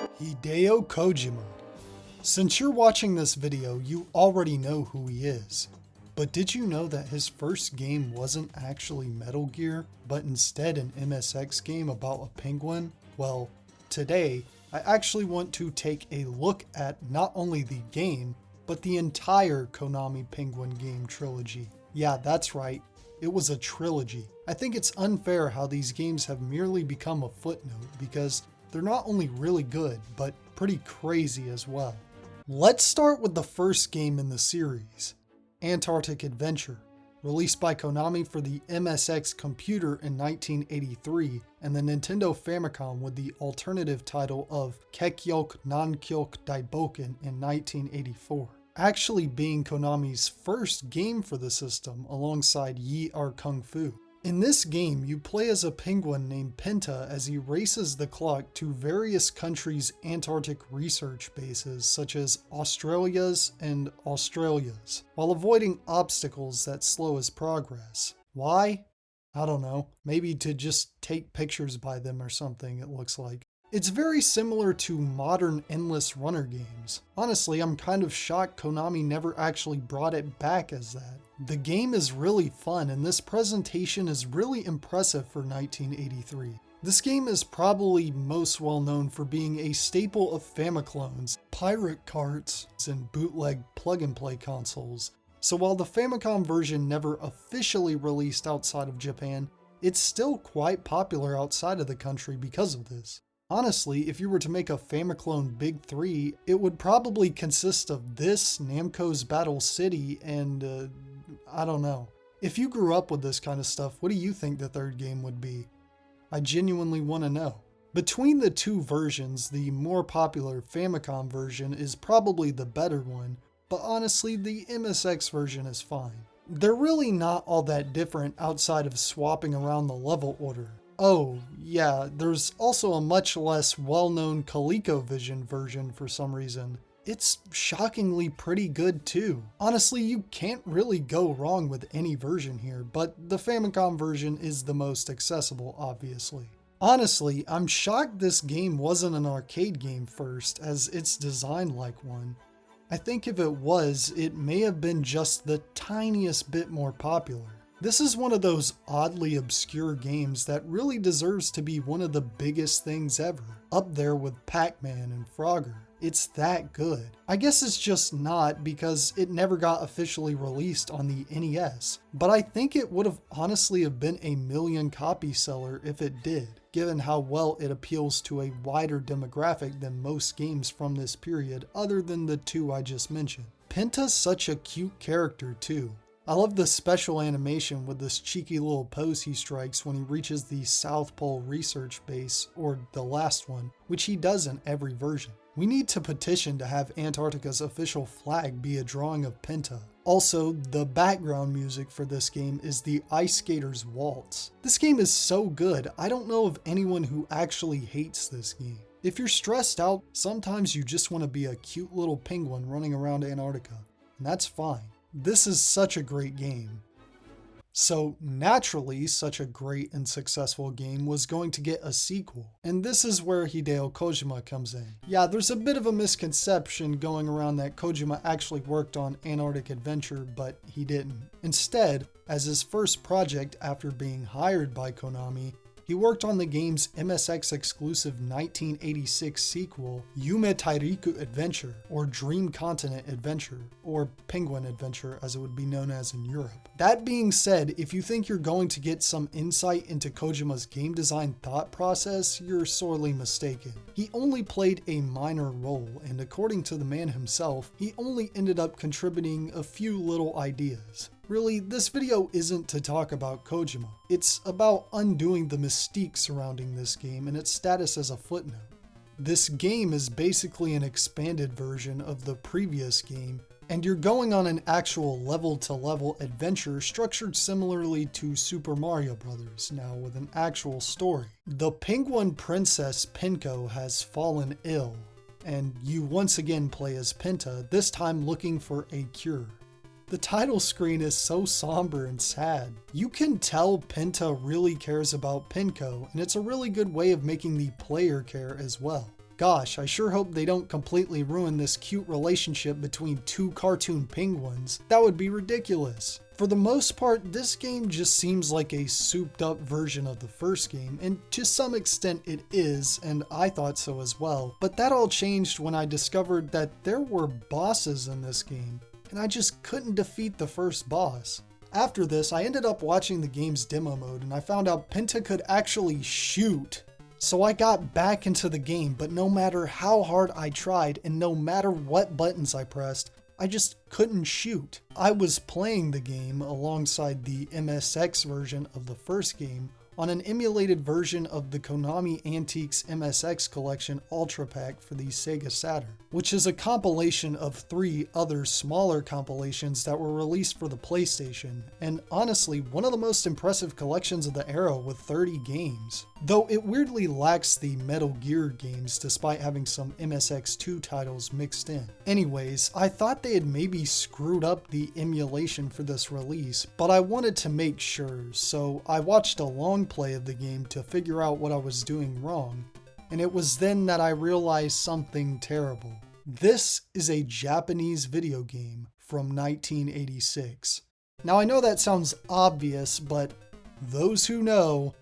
Hideo Kojima. Since you're watching this video, you already know who he is. But did you know that his first game wasn't actually Metal Gear, but instead an MSX game about a penguin? Well, today, I actually want to take a look at not only the game, but the entire Konami Penguin game trilogy. Yeah, that's right, it was a trilogy. I think it's unfair how these games have merely become a footnote because they're not only really good, but pretty crazy as well. Let's start with the first game in the series, Antarctic Adventure, released by Konami for the MSX computer in 1983 and the Nintendo Famicom with the alternative title of Kekkyoku Nankyoku Daiboken in 1984. Actually being Konami's first game for the system alongside Yi Ar Kung Fu. In this game, you play as a penguin named Penta as he races the clock to various countries' Antarctic research bases such as Australia's and Australia's, while avoiding obstacles that slow his progress. Why? I don't know. Maybe to just take pictures by them or something, it looks like. It's very similar to modern endless runner games. Honestly, I'm kind of shocked Konami never actually brought it back as that. The game is really fun and this presentation is really impressive for 1983. This game is probably most well known for being a staple of Famiclones, pirate carts, and bootleg plug-and-play consoles. So while the Famicom version never officially released outside of Japan, it's still quite popular outside of the country because of this. Honestly, if you were to make a Famiclone Big 3, it would probably consist of this, Namco's Battle City, and I don't know. If you grew up with this kind of stuff, what do you think the third game would be? I genuinely want to know. Between the two versions, the more popular Famicom version is probably the better one, but honestly, the MSX version is fine. They're really not all that different outside of swapping around the level order. Oh, yeah, there's also a much less well-known ColecoVision version for some reason. It's shockingly pretty good too. Honestly, you can't really go wrong with any version here, but the Famicom version is the most accessible, obviously. Honestly, I'm shocked this game wasn't an arcade game first, as it's designed like one. I think if it was, it may have been just the tiniest bit more popular. This is one of those oddly obscure games that really deserves to be one of the biggest things ever, up there with Pac-Man and Frogger. It's that good. I guess it's just not because it never got officially released on the NES, but I think it would have honestly have been a million copy seller if it did, given how well it appeals to a wider demographic than most games from this period other than the two I just mentioned. Penta's such a cute character too. I love the special animation with this cheeky little pose he strikes when he reaches the South Pole research base, or the last one, which he does in every version. We need to petition to have Antarctica's official flag be a drawing of Penta. Also, the background music for this game is the Ice Skater's Waltz. This game is so good, I don't know of anyone who actually hates this game. If you're stressed out, sometimes you just want to be a cute little penguin running around Antarctica, and that's fine. This is such a great game. So naturally, such a great and successful game was going to get a sequel. And this is where Hideo Kojima comes in. Yeah, there's a bit of a misconception going around that Kojima actually worked on Antarctic Adventure, but he didn't. Instead, as his first project after being hired by Konami, he worked on the game's MSX exclusive 1986 sequel, Yume Tairiku Adventure, or Dream Continent Adventure, or Penguin Adventure as it would be known as in Europe. That being said, if you think you're going to get some insight into Kojima's game design thought process, you're sorely mistaken. He only played a minor role, and according to the man himself, he only ended up contributing a few little ideas. Really, this video isn't to talk about Kojima. It's about undoing the mystique surrounding this game and its status as a footnote. This game is basically an expanded version of the previous game, and you're going on an actual level-to-level adventure structured similarly to Super Mario Bros., now with an actual story. The penguin princess Penko has fallen ill, and you once again play as Penta, this time looking for a cure. The title screen is so somber and sad. You can tell Penta really cares about Penko, and it's a really good way of making the player care as well. Gosh, I sure hope they don't completely ruin this cute relationship between two cartoon penguins. That would be ridiculous. For the most part, this game just seems like a souped up version of the first game, and to some extent it is, and I thought so as well. But that all changed when I discovered that there were bosses in this game, and I just couldn't defeat the first boss. After this, I ended up watching the game's demo mode, and I found out Penta could actually shoot. So I got back into the game, but no matter how hard I tried, and no matter what buttons I pressed, I just couldn't shoot. I was playing the game alongside the MSX version of the first game on an emulated version of the Konami Antiques MSX Collection Ultra Pack for the Sega Saturn, which is a compilation of 3 other smaller compilations that were released for the PlayStation, and honestly one of the most impressive collections of the era with 30 games. Though it weirdly lacks the Metal Gear games despite having some MSX2 titles mixed in. Anyways, I thought they had maybe screwed up the emulation for this release, but I wanted to make sure, so I watched a long play of the game to figure out what I was doing wrong, and it was then that I realized something terrible. This is a Japanese video game from 1986. Now I know that sounds obvious, but those who know.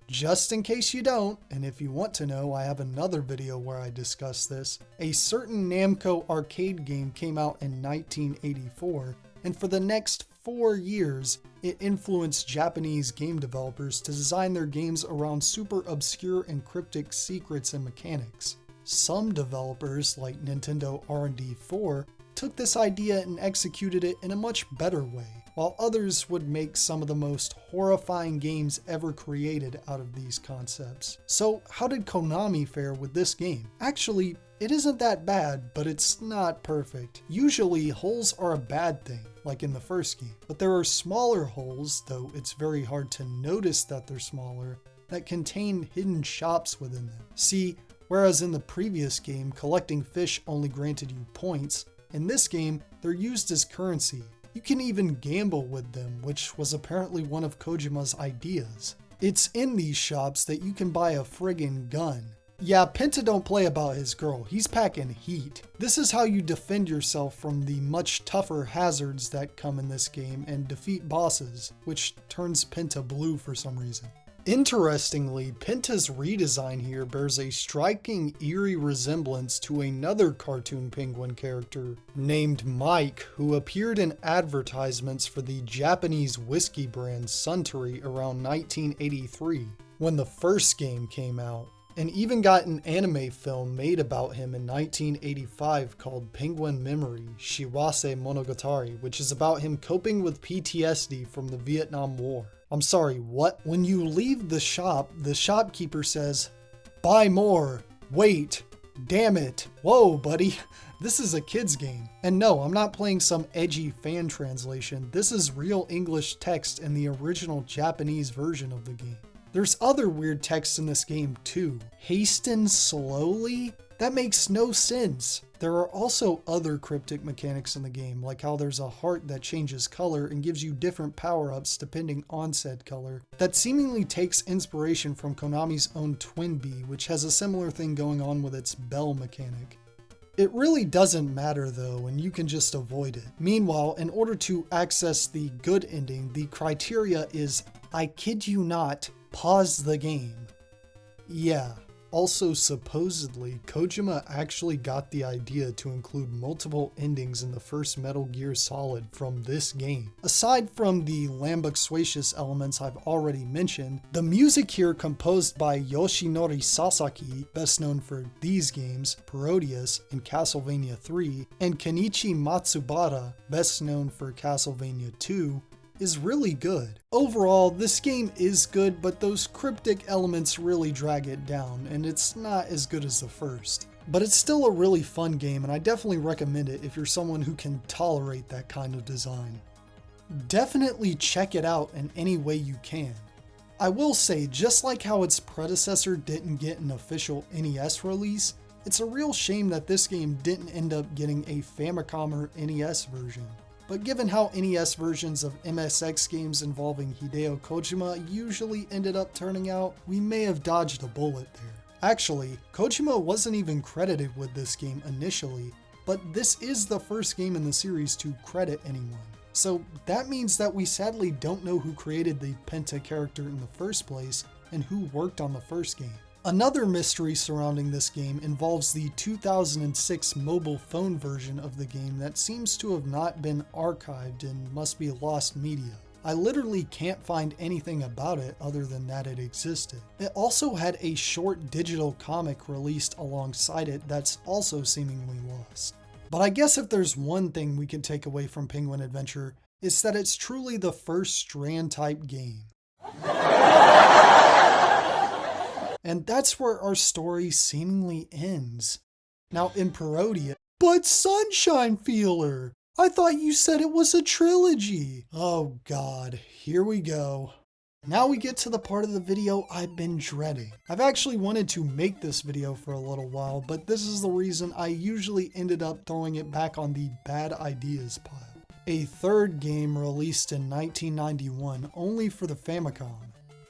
Just in case you don't, and if you want to know, I have another video where I discuss this. A certain Namco arcade game came out in 1984, and for the next 4 years, it influenced Japanese game developers to design their games around super obscure and cryptic secrets and mechanics. Some developers, like Nintendo R&D 4, took this idea and executed it in a much better way, while others would make some of the most horrifying games ever created out of these concepts. So how did Konami fare with this game? Actually, it isn't that bad, but it's not perfect. Usually, holes are a bad thing, like in the first game. But there are smaller holes, though it's very hard to notice that they're smaller, that contain hidden shops within them. See, whereas in the previous game, collecting fish only granted you points, in this game, they're used as currency. You can even gamble with them, which was apparently one of Kojima's ideas. It's in these shops that you can buy a friggin' gun. Yeah, Penta don't play about his girl, he's packing heat. This is how you defend yourself from the much tougher hazards that come in this game and defeat bosses, which turns Penta blue for some reason. Interestingly, Penta's redesign here bears a striking eerie resemblance to another cartoon penguin character named Mike, who appeared in advertisements for the Japanese whiskey brand Suntory around 1983, when the first game came out, and even got an anime film made about him in 1985 called Penguin Memory Shiwase Monogatari, which is about him coping with PTSD from the Vietnam War. I'm sorry, what? When you leave the shop, the shopkeeper says, "Buy more, wait, damn it, whoa buddy, this is a kid's game." And no, I'm not playing some edgy fan translation, this is real English text in the original Japanese version of the game. There's other weird text in this game too. Hasten slowly? That makes no sense. There are also other cryptic mechanics in the game, like how there's a heart that changes color and gives you different power-ups depending on said color, that seemingly takes inspiration from Konami's own Twin Bee, which has a similar thing going on with its bell mechanic. It really doesn't matter though, and you can just avoid it. Meanwhile, in order to access the good ending, the criteria is, I kid you not, pause the game. Yeah. Also, supposedly, Kojima actually got the idea to include multiple endings in the first Metal Gear Solid from this game. Aside from the lambuxuacious elements I've already mentioned, the music here composed by Yoshinori Sasaki, best known for these games, Parodius and Castlevania 3, and Kenichi Matsubara, best known for Castlevania 2, is really good. Overall, this game is good, but those cryptic elements really drag it down, and it's not as good as the first. But it's still a really fun game, and I definitely recommend it if you're someone who can tolerate that kind of design. Definitely check it out in any way you can. I will say, just like how its predecessor didn't get an official NES release, it's a real shame that this game didn't end up getting a Famicom or NES version. But given how NES versions of MSX games involving Hideo Kojima usually ended up turning out, we may have dodged a bullet there. Actually, Kojima wasn't even credited with this game initially, but this is the first game in the series to credit anyone. So that means that we sadly don't know who created the Penta character in the first place and who worked on the first game. Another mystery surrounding this game involves the 2006 mobile phone version of the game that seems to have not been archived and must be lost media. I literally can't find anything about it other than that it existed. It also had a short digital comic released alongside it that's also seemingly lost. But I guess if there's one thing we can take away from Penguin Adventure, it's that it's truly the first Strand-type game. And that's where our story seemingly ends. Now in Parodia, but Sunshine Feeler! I thought you said it was a trilogy! Oh god, here we go. Now we get to the part of the video I've been dreading. I've actually wanted to make this video for a little while, but this is the reason I usually ended up throwing it back on the bad ideas pile. A third game released in 1991 only for the Famicom,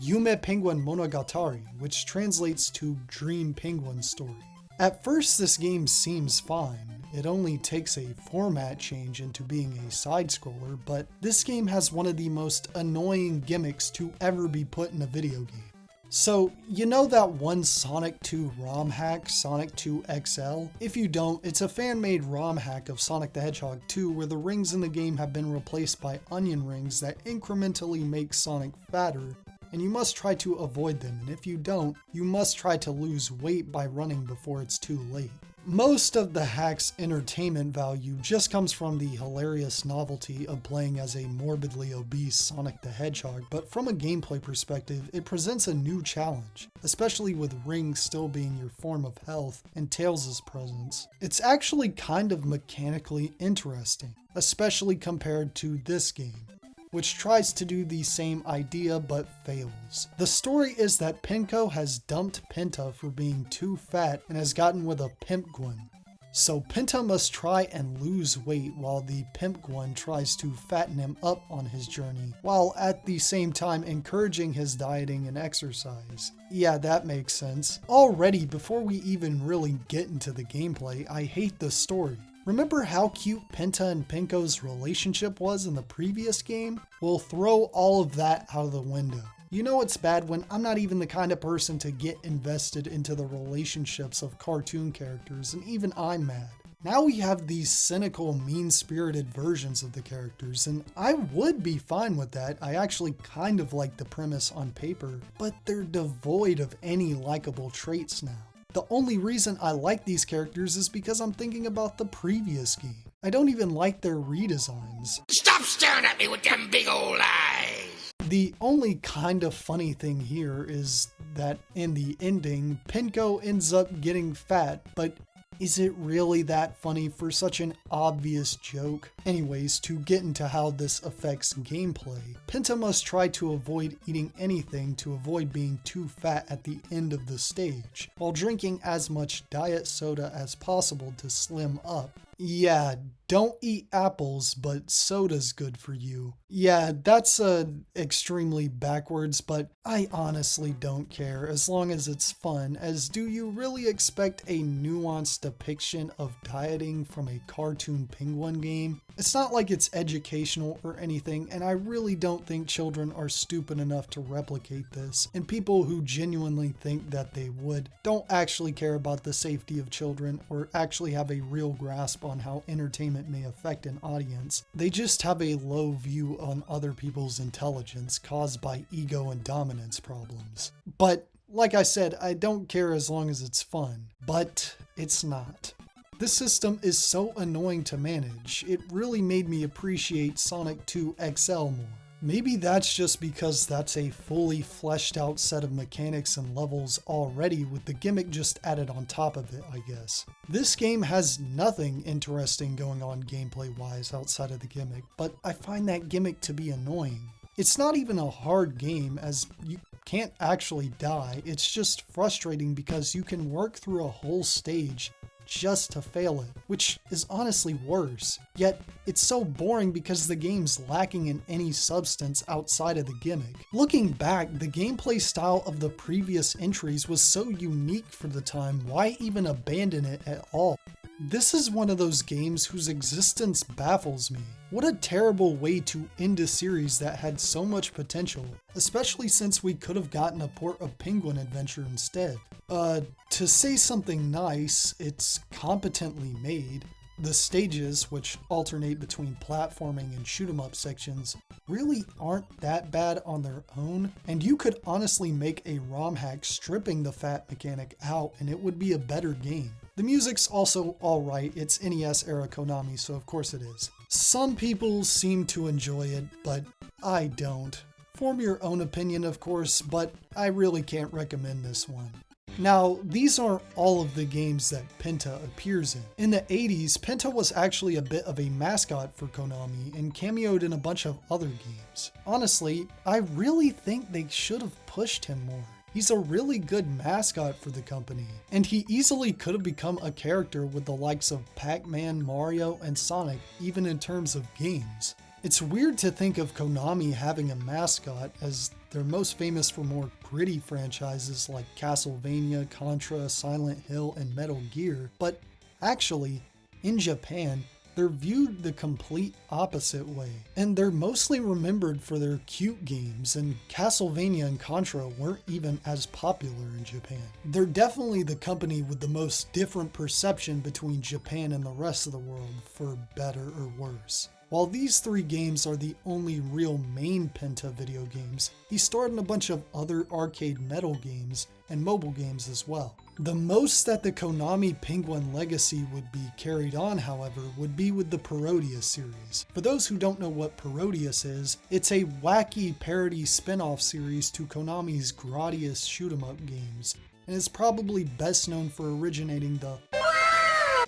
Yume Penguin Monogatari, which translates to Dream Penguin Story. At first this game seems fine. It only takes a format change into being a side-scroller, but this game has one of the most annoying gimmicks to ever be put in a video game. So, you know that one Sonic 2 ROM hack, Sonic 2 XL? If you don't, it's a fan-made ROM hack of Sonic the Hedgehog 2 where the rings in the game have been replaced by onion rings that incrementally make Sonic fatter, and you must try to avoid them, and if you don't, you must try to lose weight by running before it's too late. Most of the hack's entertainment value just comes from the hilarious novelty of playing as a morbidly obese Sonic the Hedgehog, but from a gameplay perspective, it presents a new challenge, especially with rings still being your form of health and Tails' presence. It's actually kind of mechanically interesting, especially compared to this game, which tries to do the same idea but fails. The story is that Penko has dumped Penta for being too fat and has gotten with a pimpgwin. So Penta must try and lose weight while the pimpgwin tries to fatten him up on his journey, while at the same time encouraging his dieting and exercise. Yeah, that makes sense. Already, before we even really get into the gameplay, I hate the story. Remember how cute Penta and Penko's relationship was in the previous game? We'll throw all of that out of the window. You know it's bad when I'm not even the kind of person to get invested into the relationships of cartoon characters, and even I'm mad. Now we have these cynical, mean-spirited versions of the characters, and I would be fine with that. I actually kind of like the premise on paper, but they're devoid of any likable traits now. The only reason I like these characters is because I'm thinking about the previous game. I don't even like their redesigns. Stop staring at me with them big old eyes! The only kind of funny thing here is that in the ending, Penko ends up getting fat, but is it really that funny for such an obvious joke? Anyways, to get into how this affects gameplay, Penta must try to avoid eating anything to avoid being too fat at the end of the stage, while drinking as much diet soda as possible to slim up. Yeah, don't eat apples, but soda's good for you. Yeah, that's extremely backwards, but I honestly don't care as long as it's fun, as do you really expect a nuanced depiction of dieting from a cartoon penguin game? It's not like it's educational or anything, and I really don't think children are stupid enough to replicate this, and people who genuinely think that they would don't actually care about the safety of children or actually have a real grasp on how entertainment may affect an audience. They just have a low view on other people's intelligence caused by ego and dominance problems. But like I said, I don't care as long as it's fun, but it's not. This system is so annoying to manage, it really made me appreciate Sonic 2 XL more. Maybe that's just because that's a fully fleshed out set of mechanics and levels already, with the gimmick just added on top of it, I guess. This game has nothing interesting going on gameplay wise outside of the gimmick, but I find that gimmick to be annoying. It's not even a hard game, as you can't actually die, it's just frustrating because you can work through a whole stage just to fail it, which is honestly worse. Yet, it's so boring because the game's lacking in any substance outside of the gimmick. Looking back, the gameplay style of the previous entries was so unique for the time, why even abandon it at all? This is one of those games whose existence baffles me. What a terrible way to end a series that had so much potential, especially since we could have gotten a port of Penguin Adventure instead. To say something nice, it's competently made. The stages, which alternate between platforming and shoot-'em-up sections, really aren't that bad on their own, and you could honestly make a ROM hack stripping the fat mechanic out and it would be a better game. The music's also alright, it's NES era Konami, so of course it is. Some people seem to enjoy it, but I don't. Form your own opinion, of course, but I really can't recommend this one. Now, these aren't all of the games that Penta appears in. In the 80s, Penta was actually a bit of a mascot for Konami and cameoed in a bunch of other games. Honestly, I really think they should have pushed him more. He's a really good mascot for the company, and he easily could have become a character with the likes of Pac-Man, Mario, and Sonic, even in terms of games. It's weird to think of Konami having a mascot, as they're most famous for more gritty franchises like Castlevania, Contra, Silent Hill, and Metal Gear, but actually, in Japan, they're viewed the complete opposite way, and they're mostly remembered for their cute games, and Castlevania and Contra weren't even as popular in Japan. They're definitely the company with the most different perception between Japan and the rest of the world, for better or worse. While these three games are the only real main Penta video games, he starred in a bunch of other arcade metal games and mobile games as well. The most that the Konami Penguin legacy would be carried on, however, would be with the Parodius series. For those who don't know what Parodius is, it's a wacky parody spin-off series to Konami's Gradius shoot-'em-up games, and is probably best known for originating the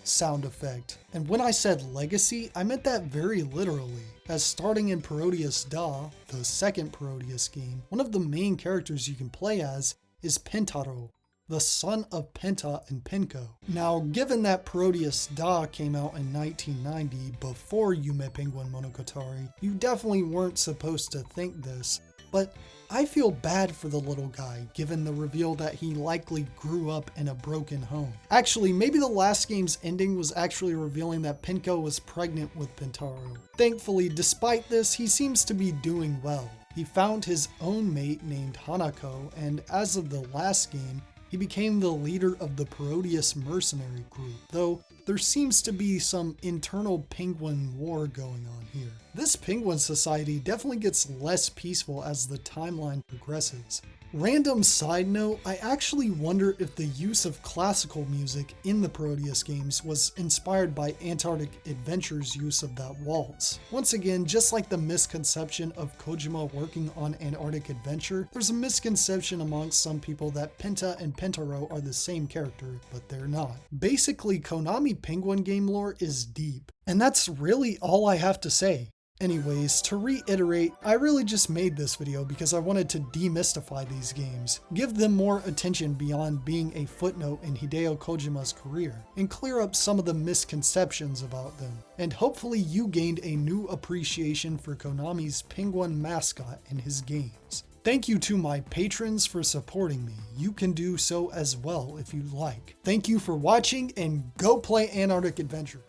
sound effect. And when I said legacy, I meant that very literally, as starting in Parodius Da, the second Parodius game, one of the main characters you can play as is Pentaro, the son of Penta and Penko. Now, given that Parodius Da came out in 1990 before Yume Penguin Monogatari, you definitely weren't supposed to think this, but I feel bad for the little guy, given the reveal that he likely grew up in a broken home. Actually, maybe the last game's ending was actually revealing that Penko was pregnant with Pentaro. Thankfully, despite this, he seems to be doing well. He found his own mate named Hanako, and as of the last game, he became the leader of the Parodius mercenary group, though there seems to be some internal penguin war going on here. This penguin society definitely gets less peaceful as the timeline progresses. Random side note, I actually wonder if the use of classical music in the Parodius games was inspired by Antarctic Adventure's use of that waltz. Once again, just like the misconception of Kojima working on Antarctic Adventure, there's a misconception amongst some people that Penta and Pentaro are the same character, but they're not. Basically, Konami Penguin game lore is deep, and that's really all I have to say. Anyways, to reiterate, I really just made this video because I wanted to demystify these games, give them more attention beyond being a footnote in Hideo Kojima's career, and clear up some of the misconceptions about them. And hopefully you gained a new appreciation for Konami's Penguin mascot and his games. Thank you to my patrons for supporting me. You can do so as well if you'd like. Thank you for watching, and go play Antarctic Adventure.